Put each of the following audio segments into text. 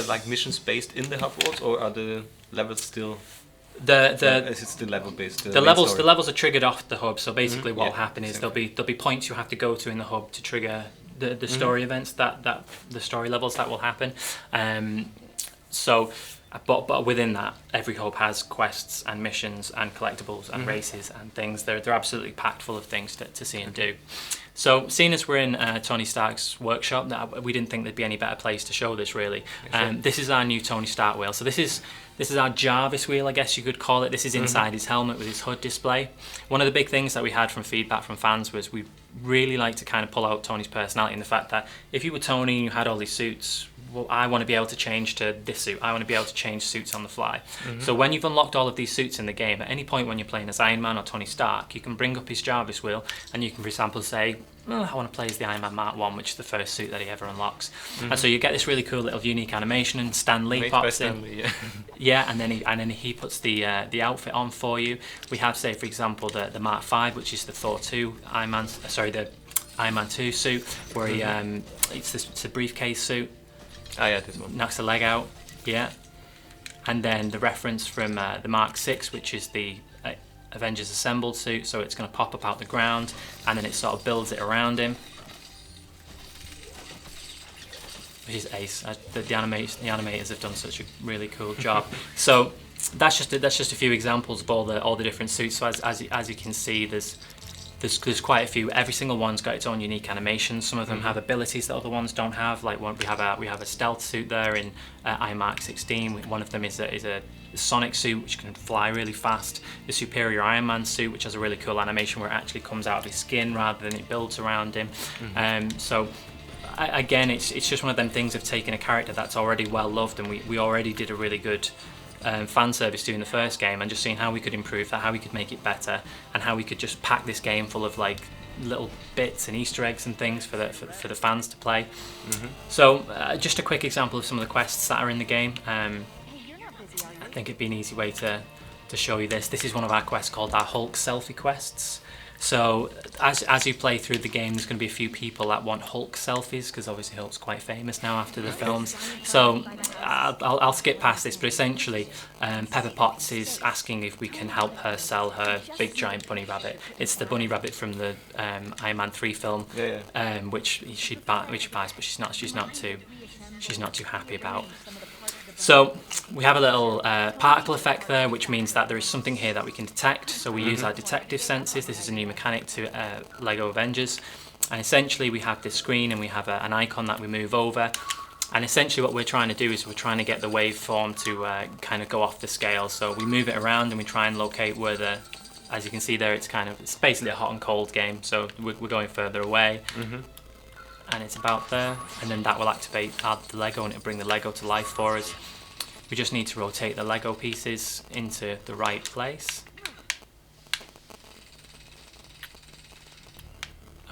like missions based in the hub worlds, or are the levels still? Is it still level based? The levels are triggered off the hub. So basically, what will happen is there'll be points you have to go to in the hub to trigger the story events that the story levels that will happen. But within that, every hub has quests and missions and collectibles and races and things. They're absolutely packed full of things to see and do. So, seeing as we're in Tony Stark's workshop, we didn't think there'd be any better place to show this, really. This is our new Tony Stark wheel. So this is our Jarvis wheel, I guess you could call it. This is inside his helmet with his hood display. One of the big things that we had from feedback from fans was we really like to kind of pull out Tony's personality, and the fact that if you were Tony and you had all these suits, well, I want to be able to change to this suit. I want to be able to change suits on the fly. So when you've unlocked all of these suits in the game, at any point when you're playing as Iron Man or Tony Stark, you can bring up his Jarvis wheel and you can, for example, say, I want to play as the Iron Man Mark 1, which is the first suit that he ever unlocks. And so you get this really cool little unique animation, and Stanley pops in. And then he puts the outfit on for you. We have, say, for example, the Mark 5, which is the Thor 2 the Iron Man 2 suit, where he it's a briefcase suit. Oh yeah, this one. Knocks the leg out, and then the reference from the Mark 6, which is the Avengers Assembled suit, so it's going to pop up out the ground, and then it sort of builds it around him, which is ace. The animators have done such a really cool job. So that's just a few examples of all the different suits. So as you can see, there's quite a few. Every single one's got its own unique animations. Some of them have abilities that other ones don't have. Like we have a stealth suit there in iMark 16. One of them is a Sonic suit, which can fly really fast. The Superior Iron Man suit, which has a really cool animation where it actually comes out of his skin rather than it builds around him. Again, it's just one of them things of taking a character that's already well loved, and we already did a really good fan service doing the first game, and just seeing how we could improve that, how we could make it better, and how we could just pack this game full of like little bits and Easter eggs and things for the fans to play. So just a quick example of some of the quests that are in the game. I think it'd be an easy way to show you this. This is one of our quests called our Hulk selfie quests. So as you play through the game, there's going to be a few people that want Hulk selfies, because obviously Hulk's quite famous now after the films. So I'll skip past this, but essentially Pepper Potts is asking if we can help her sell her big giant bunny rabbit. It's the bunny rabbit from the Iron Man 3 film, which she buys, but she's not too happy about. So we have a little particle effect there, which means that there is something here that we can detect. So we use our detective senses. This is a new mechanic to Lego Avengers. And essentially we have this screen and we have an icon that we move over. And essentially what we're trying to do is we're trying to get the waveform to kind of go off the scale. So we move it around and we try and locate where as you can see there, it's basically a hot and cold game. So we're going further away. And it's about there, and then that will activate the Lego, and it'll bring the Lego to life for us. We just need to rotate the Lego pieces into the right place.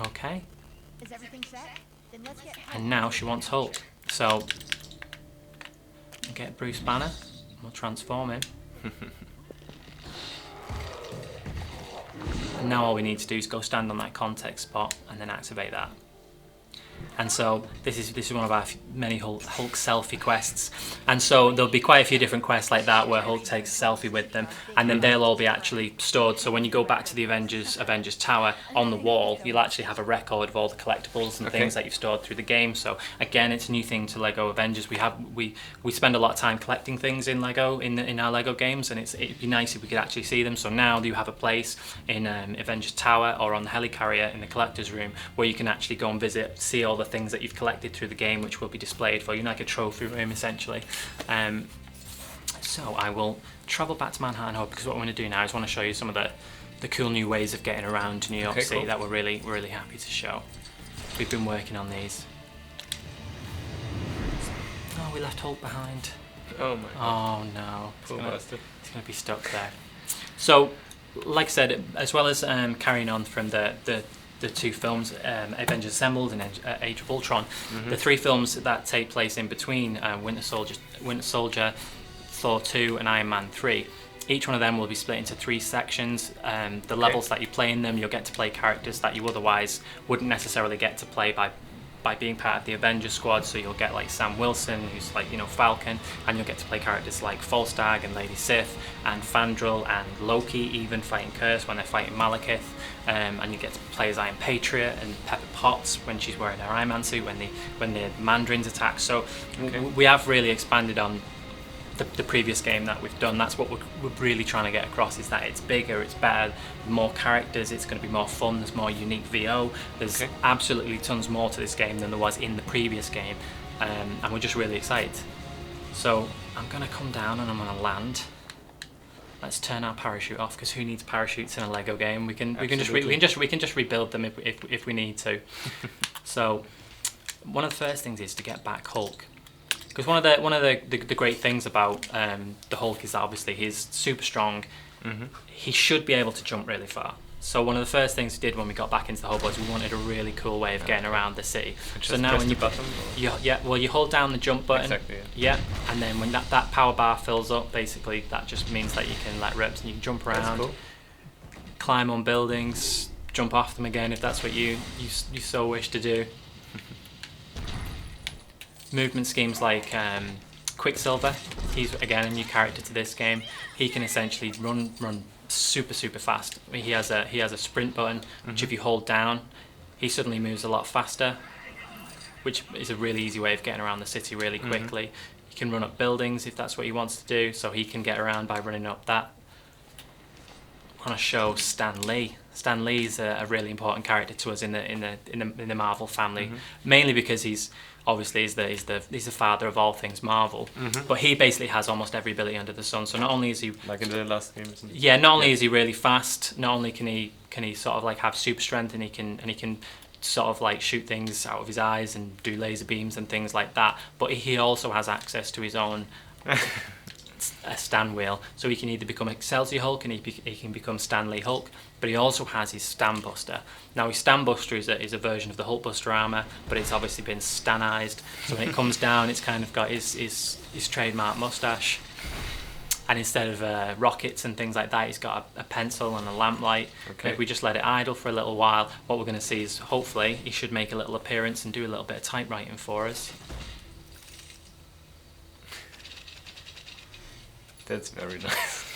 Okay. Is everything set? Then let's get. And now she wants Hulk. So get Bruce Banner. We'll transform him. And now all we need to do is go stand on that context spot and then activate that. And so this is one of our many Hulk selfie quests, and so there'll be quite a few different quests like that where Hulk takes a selfie with them, and then they'll all be actually stored. So when you go back to the Avengers Tower, on the wall you'll actually have a record of all the collectibles and things that you've stored through the game. So again, it's a new thing to Lego Avengers. We spend a lot of time collecting things in Lego in our Lego games, and it'd be nice if we could actually see them. So now you have a place in Avengers Tower or on the helicarrier in the collector's room where you can actually go and visit, see all the things that you've collected through the game, which will be displayed for you, like a trophy room essentially. So I will travel back to Manhattan Hub, because what I want to do now is want to show you some of the cool new ways of getting around New York City that we're really happy to show. We've been working on these. Oh, we left Hulk behind. Oh my god. Oh no. Poor bastard. It's going to be stuck there. So, like I said, as well as carrying on from the two films, Avengers Assembled and Age of Ultron, the three films that take place in between Winter Soldier, Thor 2 and Iron Man 3, each one of them will be split into 3 sections. The levels that you play in them, you'll get to play characters that you otherwise wouldn't necessarily get to play by by being part of the Avengers squad. So you'll get like Sam Wilson, who's like, you know, Falcon, and you'll get to play characters like Falstag and Lady Sif and Fandral and Loki, even fighting Curse when they're fighting Malekith. And you get to play as Iron Patriot and Pepper Potts when she's wearing her Iron Man suit when the Mandarins attack. So we have really expanded on the previous game that we've done. That's what we're really trying to get across, is that it's bigger, it's better, more characters, it's going to be more fun, there's more unique VO, there's absolutely tons more to this game than there was in the previous game, and we're just really excited. So I'm going to come down and I'm going to land. Let's turn our parachute off, because who needs parachutes in a Lego game? We can just rebuild them if we need to. So one of the first things is to get back Hulk. Because one of the great things about the Hulk is that obviously he's super strong. He should be able to jump really far. So one of the first things we did when we got back into the hub was we wanted a really cool way of getting around the city. So now when you hold down the jump button, and then when that power bar fills up, basically that just means that you can let rips and you can jump around, climb on buildings, jump off them again if that's what you so wish to do. Movement schemes like Quicksilver, he's again a new character to this game. He can essentially run super fast. He has a sprint button, which if you hold down, he suddenly moves a lot faster, which is a really easy way of getting around the city really quickly. He can run up buildings if that's what he wants to do, so he can get around by running up that. I want to show Stanley. Stanley's a really important character to us in the Marvel family, mainly because he's the father of all things Marvel. But he basically has almost every ability under the sun. So not only is he like in the last game, isn't it? Yeah, not only is he really fast, not only can he sort of like have super strength, and he can sort of like shoot things out of his eyes and do laser beams and things like that, but he also has access to his own stand wheel, so he can either become Excelsior Hulk and he can become Stanley Hulk, but he also has his Stan Buster. Now his Stan Buster is a version of the Hulk Buster armor, but it's obviously been Stanized, so when it comes down it's kind of got his trademark mustache, and instead of rockets and things like that, he's got a pencil and a lamplight. If we just let it idle for a little while, what we're going to see is hopefully he should make a little appearance and do a little bit of typewriting for us. That's very nice.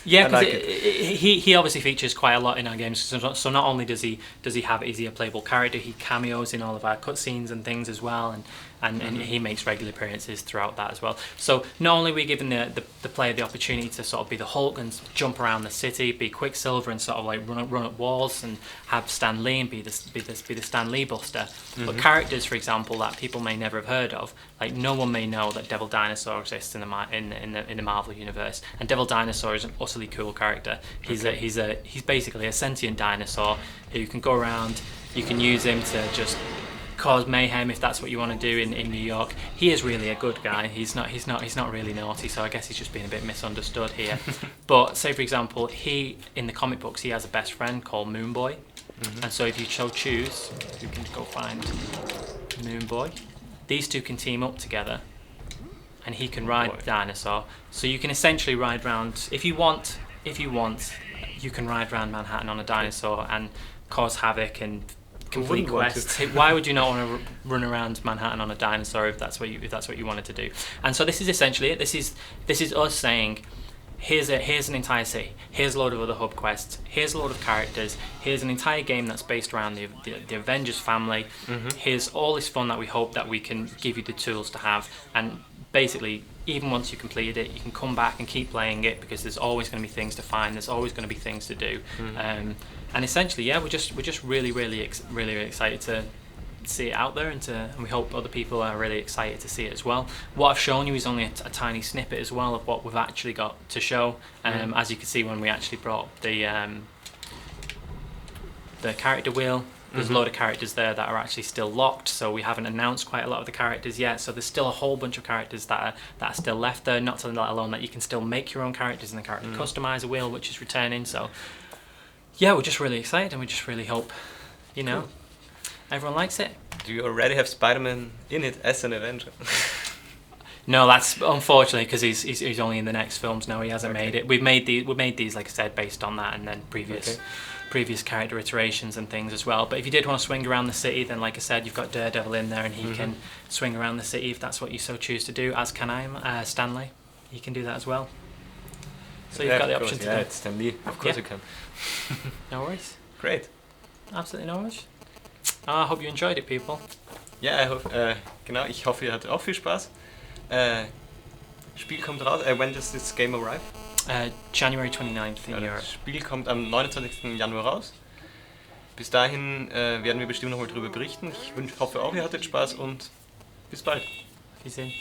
Yeah, because he obviously features quite a lot in our games. So not only is he a playable character, he cameos in all of our cutscenes and things as well, and he makes regular appearances throughout that as well. So not only are we giving the player the opportunity to sort of be the Hulk and jump around the city, be Quicksilver and sort of like run up walls, and have Stan Lee and be the Stan Lee Buster, but characters, for example, that people may never have heard of, like no one may know that Devil Dinosaur exists in the Marvel universe, and Devil Dinosaur is an utterly cool character. He's basically a sentient dinosaur who can go around. You can use him to just cause mayhem if that's what you want to do in New York. He is really a good guy. He's not really naughty, so I guess he's just being a bit misunderstood here. But say for example, in the comic books he has a best friend called Moon Boy, and so if you choose, you can go find Moon Boy. These two can team up together, and he can ride the dinosaur. So you can essentially ride around if you want. You can ride around Manhattan on a dinosaur and cause havoc and complete quests. Why would you not want to run around Manhattan on a dinosaur if that's what you wanted to do? And so this is essentially it. This is us saying, here's an entire city. Here's a load of other hub quests. Here's a load of characters. Here's an entire game that's based around the Avengers family. Here's all this fun that we hope that we can give you the tools to have. And basically, even once you completed it, you can come back and keep playing it, because there's always going to be things to find. There's always going to be things to do. And essentially, yeah, we're just really excited to see it out there, and we hope other people are really excited to see it as well. What I've shown you is only a tiny snippet as well of what we've actually got to show. As you can see, when we actually brought the character wheel, there's a load of characters there that are actually still locked, so we haven't announced quite a lot of the characters yet, so there's still a whole bunch of characters that are still left there, not to let alone that you can still make your own characters in the character customizer wheel, which is returning. So yeah, we're just really excited, and we just really hope everyone likes it. Do you already have Spider-Man in it as an Avenger? No, that's unfortunately because he's only in the next films now. He hasn't made it. We made these, like I said, based on that, and then previous previous character iterations and things as well. But if you did want to swing around the city, then like I said, you've got Daredevil in there, and he can swing around the city if that's what you so choose to do, as can I, Stanley. He can do that as well. So you've got the option to do. Yeah, it's Stanley. Of course Yeah. you can. No worries. Great. Absolutely no worries. I hope you enjoyed it, people. Ja, genau, ich hoffe, ihr hattet auch viel Spaß. Spiel kommt raus. When does this game arrive? January 29th in Ja, Europe. das Spiel kommt am 29. Januar raus. Bis dahin werden wir bestimmt nochmal drüber berichten. Ich hoffe auch, ihr hattet Spaß und bis bald. Auf Wiedersehen.